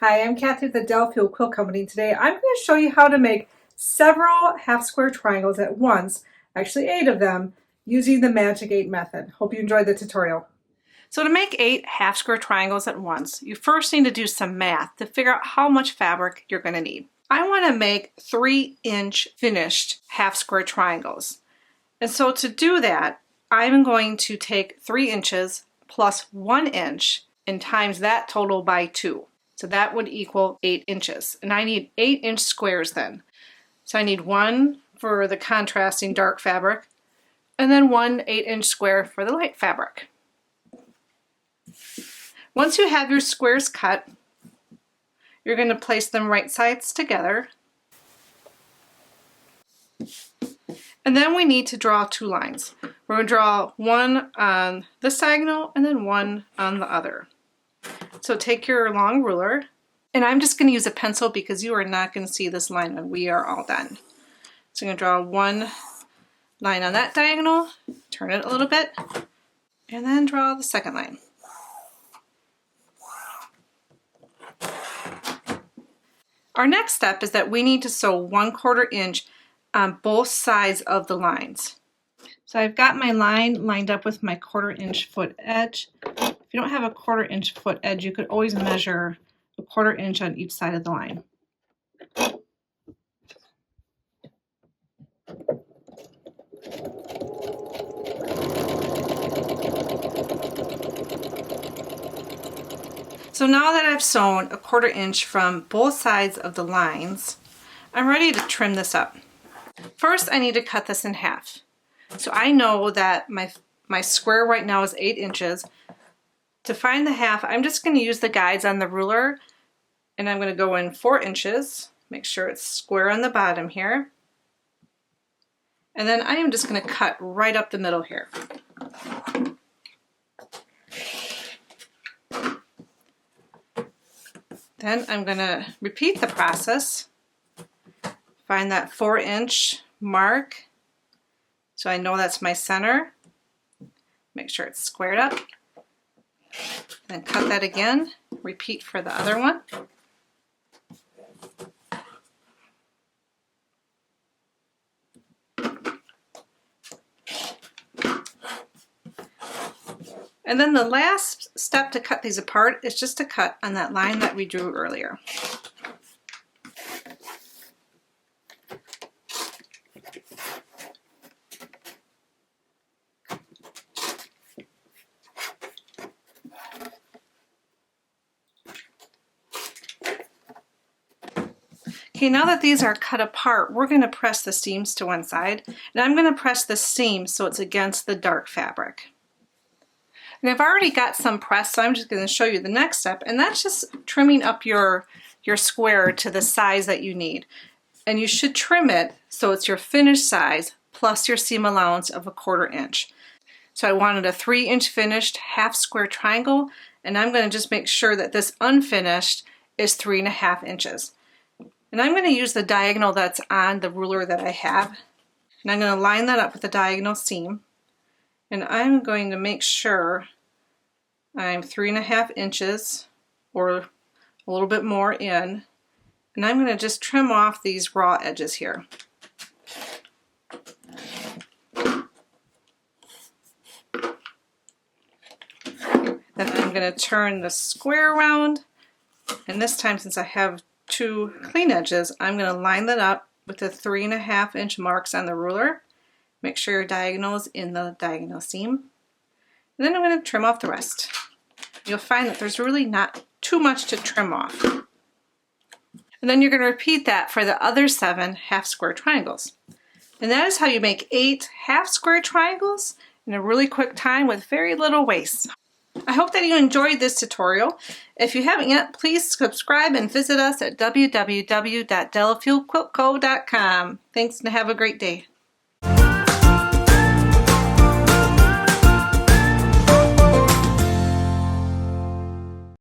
Hi, I'm Kathy at the Delafield Quilt Company. Today I'm going to show you how to make several half square triangles at once, actually 8 of them, using the Magic 8 method. Hope you enjoyed the tutorial. So to make 8 half square triangles at once, you first need to do some math to figure out how much fabric you're going to need. I want to make 3-inch finished half square triangles. And so to do that, I'm going to take 3 inches plus 1 inch and times that total by 2. So that would equal 8 inches. And I need 8-inch squares then. So I need one for the contrasting dark fabric, and then one 8-inch square for the light fabric. Once you have your squares cut, you're going to place them right sides together. And then we need to draw 2 lines. We're going to draw one on this diagonal and then one on the other. So take your long ruler, and I'm just going to use a pencil because you are not going to see this line when we are all done. So I'm going to draw one line on that diagonal, turn it a little bit, and then draw the second line. Our next step is that we need to sew 1/4 inch on both sides of the lines. So I've got my line lined up with my 1/4 inch foot edge. If you don't have a 1/4 inch foot edge, you could always measure a 1/4 inch on each side of the line. So now that I've sewn a 1/4 inch from both sides of the lines, I'm ready to trim this up. First, I need to cut this in half. So I know that my square right now is 8 inches. To find the half, I'm just going to use the guides on the ruler, and I'm going to go in 4 inches, make sure it's square on the bottom here. And then I am just going to cut right up the middle here. Then I'm going to repeat the process. Find that 4-inch mark, so I know that's my center. Make sure it's squared up. Then cut that again. Repeat for the other one. And then the last step to cut these apart is just to cut on that line that we drew earlier. Okay, now that these are cut apart, we're going to press the seams to one side, and I'm going to press the seam so it's against the dark fabric. And I've already got some pressed, so I'm just going to show you the next step, and that's just trimming up your square to the size that you need. And you should trim it so it's your finished size plus your seam allowance of a 1/4 inch. So I wanted a 3-inch finished half square triangle, and I'm going to just make sure that this unfinished is 3.5 inches. And I'm going to use the diagonal that's on the ruler that I have. And I'm going to line that up with the diagonal seam. And I'm going to make sure I'm 3.5 inches or a little bit more in. And I'm going to just trim off these raw edges here. Then I'm going to turn the square around. And this time, since I have 2 clean edges, I'm going to line that up with the 3.5 inch marks on the ruler. Make sure your diagonal is in the diagonal seam. And then I'm going to trim off the rest. You'll find that there's really not too much to trim off. And then you're going to repeat that for the other 7 half square triangles. And that is how you make 8 half square triangles in a really quick time with very little waste. I hope that you enjoyed this tutorial. If you haven't yet, please subscribe and visit us at www.delafieldquiltco.com. Thanks and have a great day.